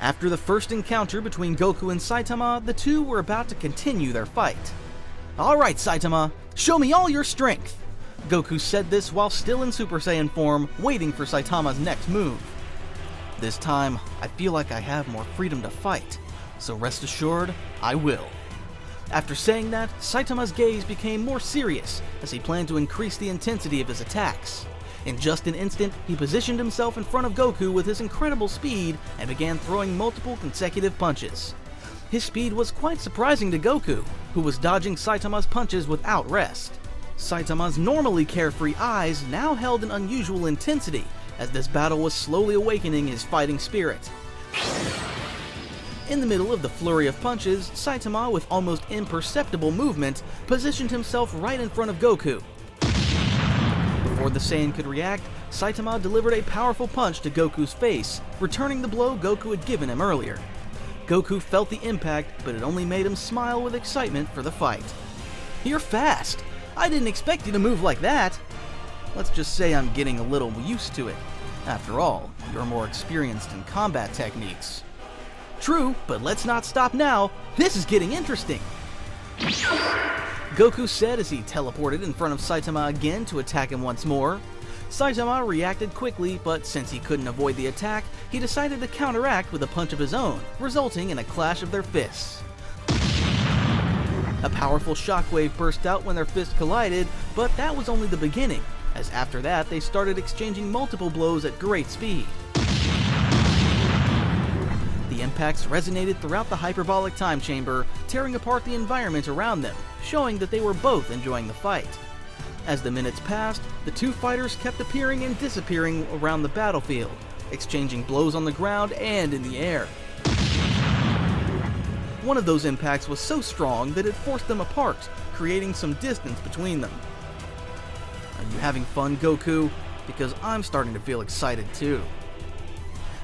After the first encounter between Goku and Saitama, the two were about to continue their fight. "Alright, Saitama, show me all your strength!" Goku said this while still in Super Saiyan form, waiting for Saitama's next move. "This time, I feel like I have more freedom to fight, so rest assured, I will." After saying that, Saitama's gaze became more serious as he planned to increase the intensity of his attacks. In just an instant, he positioned himself in front of Goku with his incredible speed and began throwing multiple consecutive punches. His speed was quite surprising to Goku, who was dodging Saitama's punches without rest. Saitama's normally carefree eyes now held an unusual intensity, as this battle was slowly awakening his fighting spirit. In the middle of the flurry of punches, Saitama, with almost imperceptible movement, positioned himself right in front of Goku. Before the Saiyan could react, Saitama delivered a powerful punch to Goku's face, returning the blow Goku had given him earlier. Goku felt the impact, but it only made him smile with excitement for the fight. "You're fast! I didn't expect you to move like that!" Let's just say I'm getting a little used to it. After all, you're more experienced in combat techniques. "True, but let's not stop now. This is getting interesting!" Goku said as he teleported in front of Saitama again to attack him once more. Saitama reacted quickly, but since he couldn't avoid the attack, he decided to counteract with a punch of his own, resulting in a clash of their fists. A powerful shockwave burst out when their fists collided, but that was only the beginning, as after that they started exchanging multiple blows at great speed. The impacts resonated throughout the Hyperbolic Time Chamber, tearing apart the environment around them, showing that they were both enjoying the fight. As the minutes passed, the two fighters kept appearing and disappearing around the battlefield, exchanging blows on the ground and in the air. One of those impacts was so strong that it forced them apart, creating some distance between them. Are you having fun, Goku? Because I'm starting to feel excited too.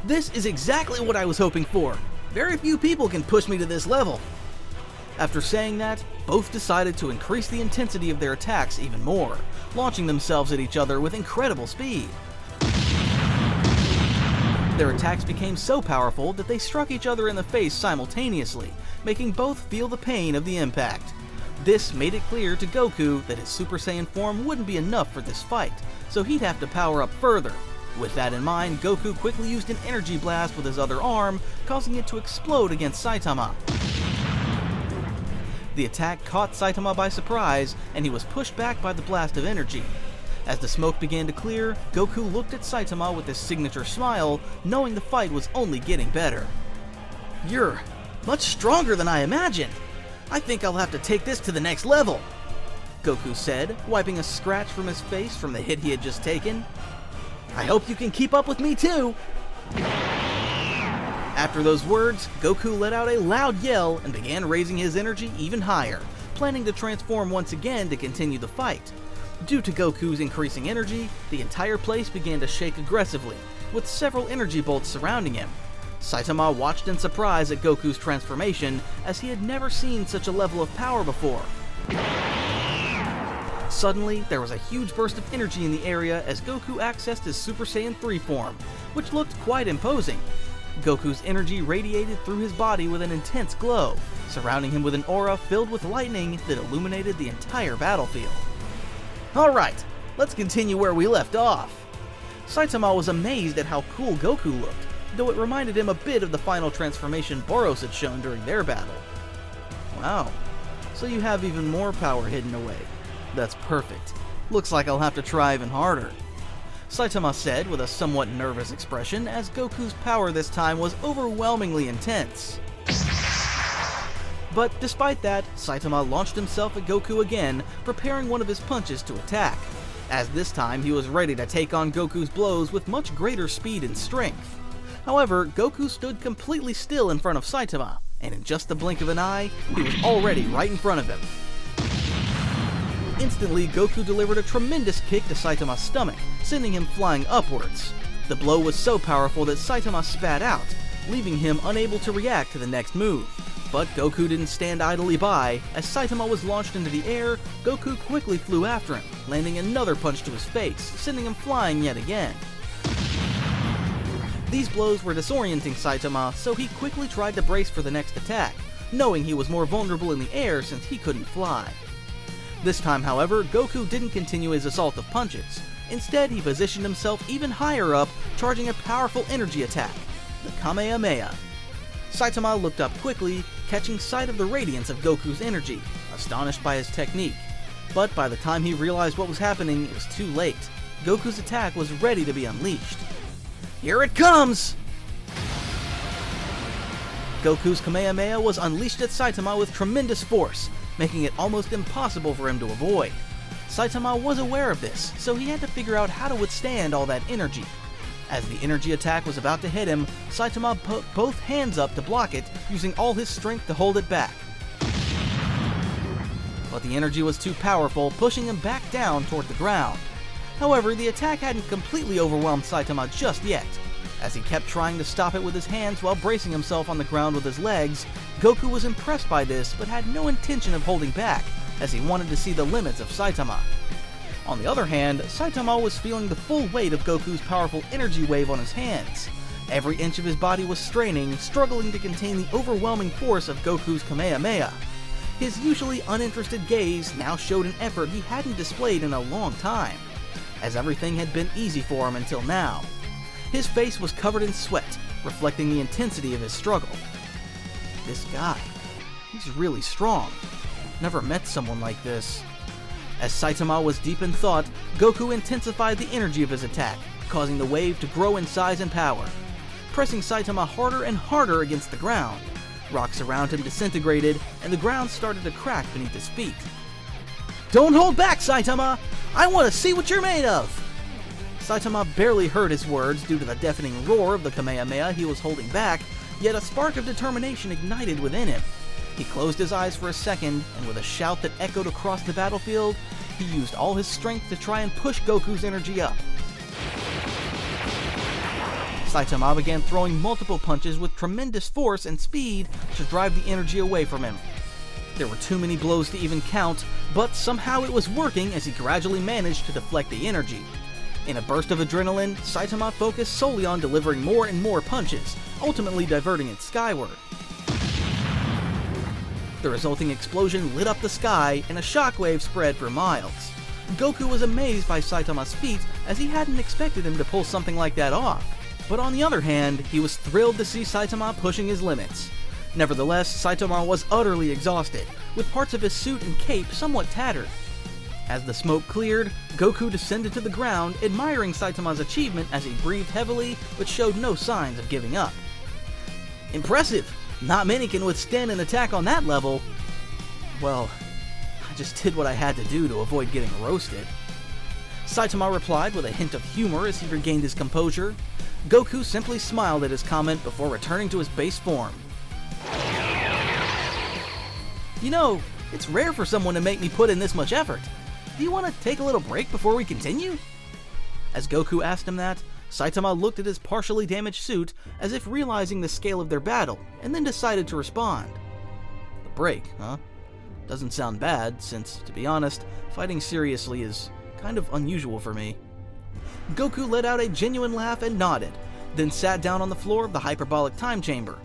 This is exactly what I was hoping for. Very few people can push me to this level. After saying that, both decided to increase the intensity of their attacks even more, launching themselves at each other with incredible speed. Their attacks became so powerful that they struck each other in the face simultaneously, making both feel the pain of the impact. This made it clear to Goku that his Super Saiyan form wouldn't be enough for this fight, so he'd have to power up further. With that in mind, Goku quickly used an energy blast with his other arm, causing it to explode against Saitama. The attack caught Saitama by surprise, and he was pushed back by the blast of energy. As the smoke began to clear, Goku looked at Saitama with his signature smile, knowing the fight was only getting better. "You're much stronger than I imagined. I think I'll have to take this to the next level," Goku said, wiping a scratch from his face from the hit he had just taken. "I hope you can keep up with me too." After those words, Goku let out a loud yell and began raising his energy even higher, planning to transform once again to continue the fight. Due to Goku's increasing energy, the entire place began to shake aggressively, with several energy bolts surrounding him. Saitama watched in surprise at Goku's transformation, as he had never seen such a level of power before. Suddenly, there was a huge burst of energy in the area as Goku accessed his Super Saiyan 3 form, which looked quite imposing. Goku's energy radiated through his body with an intense glow, surrounding him with an aura filled with lightning that illuminated the entire battlefield. Alright, let's continue where we left off. Saitama was amazed at how cool Goku looked, though it reminded him a bit of the final transformation Boros had shown during their battle. Wow, so you have even more power hidden away. That's perfect. Looks like I'll have to try even harder, Saitama said with a somewhat nervous expression, as Goku's power this time was overwhelmingly intense. But despite that, Saitama launched himself at Goku again, preparing one of his punches to attack, as this time he was ready to take on Goku's blows with much greater speed and strength. However, Goku stood completely still in front of Saitama, and in just the blink of an eye, he was already right in front of him. Instantly, Goku delivered a tremendous kick to Saitama's stomach, sending him flying upwards. The blow was so powerful that Saitama spat out, leaving him unable to react to the next move. But Goku didn't stand idly by. As Saitama was launched into the air, Goku quickly flew after him, landing another punch to his face, sending him flying yet again. These blows were disorienting Saitama, so he quickly tried to brace for the next attack, knowing he was more vulnerable in the air since he couldn't fly. This time, however, Goku didn't continue his assault of punches. Instead, he positioned himself even higher up, charging a powerful energy attack, the Kamehameha. Saitama looked up quickly, catching sight of the radiance of Goku's energy, astonished by his technique. But by the time he realized what was happening, it was too late. Goku's attack was ready to be unleashed. Here it comes! Goku's Kamehameha was unleashed at Saitama with tremendous force, making it almost impossible for him to avoid. Saitama was aware of this, so he had to figure out how to withstand all that energy. As the energy attack was about to hit him, Saitama put both hands up to block it, using all his strength to hold it back. But the energy was too powerful, pushing him back down toward the ground. However, the attack hadn't completely overwhelmed Saitama just yet. As he kept trying to stop it with his hands while bracing himself on the ground with his legs, Goku was impressed by this but had no intention of holding back, as he wanted to see the limits of Saitama. On the other hand, Saitama was feeling the full weight of Goku's powerful energy wave on his hands. Every inch of his body was straining, struggling to contain the overwhelming force of Goku's Kamehameha. His usually uninterested gaze now showed an effort he hadn't displayed in a long time, as everything had been easy for him until now. His face was covered in sweat, reflecting the intensity of his struggle. This guy, he's really strong. Never met someone like this. As Saitama was deep in thought, Goku intensified the energy of his attack, causing the wave to grow in size and power, pressing Saitama harder and harder against the ground. Rocks around him disintegrated, and the ground started to crack beneath his feet. "Don't hold back, Saitama! I want to see what you're made of!" Saitama barely heard his words due to the deafening roar of the Kamehameha he was holding back, yet a spark of determination ignited within him. He closed his eyes for a second, and with a shout that echoed across the battlefield, he used all his strength to try and push Goku's energy up. Saitama began throwing multiple punches with tremendous force and speed to drive the energy away from him. There were too many blows to even count, but somehow it was working as he gradually managed to deflect the energy. In a burst of adrenaline, Saitama focused solely on delivering more and more punches, ultimately diverting it skyward. The resulting explosion lit up the sky, and a shockwave spread for miles. Goku was amazed by Saitama's feat, as he hadn't expected him to pull something like that off. But on the other hand, he was thrilled to see Saitama pushing his limits. Nevertheless, Saitama was utterly exhausted, with parts of his suit and cape somewhat tattered. As the smoke cleared, Goku descended to the ground, admiring Saitama's achievement as he breathed heavily but showed no signs of giving up. "Impressive! Not many can withstand an attack on that level." "Well, I just did what I had to do to avoid getting roasted." Saitama replied with a hint of humor as he regained his composure. Goku simply smiled at his comment before returning to his base form. "You know, it's rare for someone to make me put in this much effort. Do you want to take a little break before we continue?" As Goku asked him that, Saitama looked at his partially damaged suit as if realizing the scale of their battle, and then decided to respond. "A break, huh? Doesn't sound bad, since, to be honest, fighting seriously is kind of unusual for me." Goku let out a genuine laugh and nodded, then sat down on the floor of the Hyperbolic Time Chamber.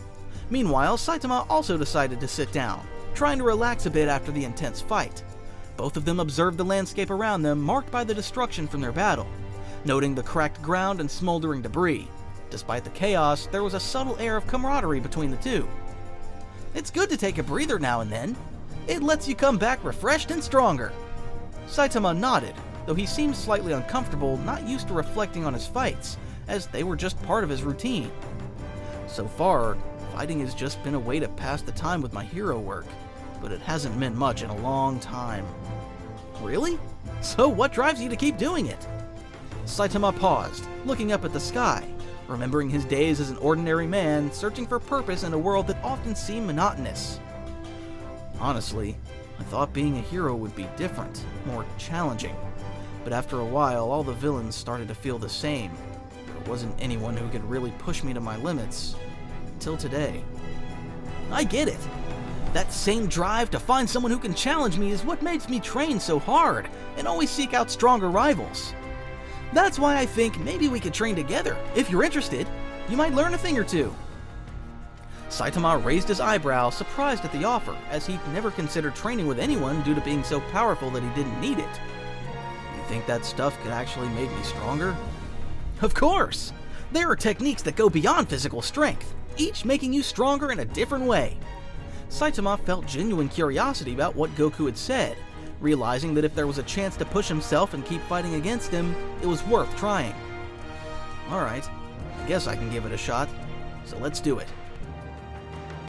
Meanwhile, Saitama also decided to sit down, trying to relax a bit after the intense fight. Both of them observed the landscape around them, marked by the destruction from their battle, noting the cracked ground and smoldering debris. Despite the chaos, there was a subtle air of camaraderie between the two. "It's good to take a breather now and then. It lets you come back refreshed and stronger." Saitama nodded, though he seemed slightly uncomfortable, not used to reflecting on his fights, as they were just part of his routine. "So far, fighting has just been a way to pass the time with my hero work, but it hasn't meant much in a long time." "Really? So what drives you to keep doing it?" Saitama paused, looking up at the sky, remembering his days as an ordinary man, searching for purpose in a world that often seemed monotonous. "Honestly, I thought being a hero would be different, more challenging. But after a while, all the villains started to feel the same. There wasn't anyone who could really push me to my limits. Until today." "I get it. That same drive to find someone who can challenge me is what makes me train so hard and always seek out stronger rivals. That's why I think maybe we could train together, if you're interested. You might learn a thing or two." Saitama raised his eyebrow, surprised at the offer, as he'd never considered training with anyone due to being so powerful that he didn't need it. "You think that stuff could actually make me stronger?" "Of course! There are techniques that go beyond physical strength, each making you stronger in a different way." Saitama felt genuine curiosity about what Goku had said, realizing that if there was a chance to push himself and keep fighting against him, it was worth trying. "Alright, I guess I can give it a shot, so let's do it."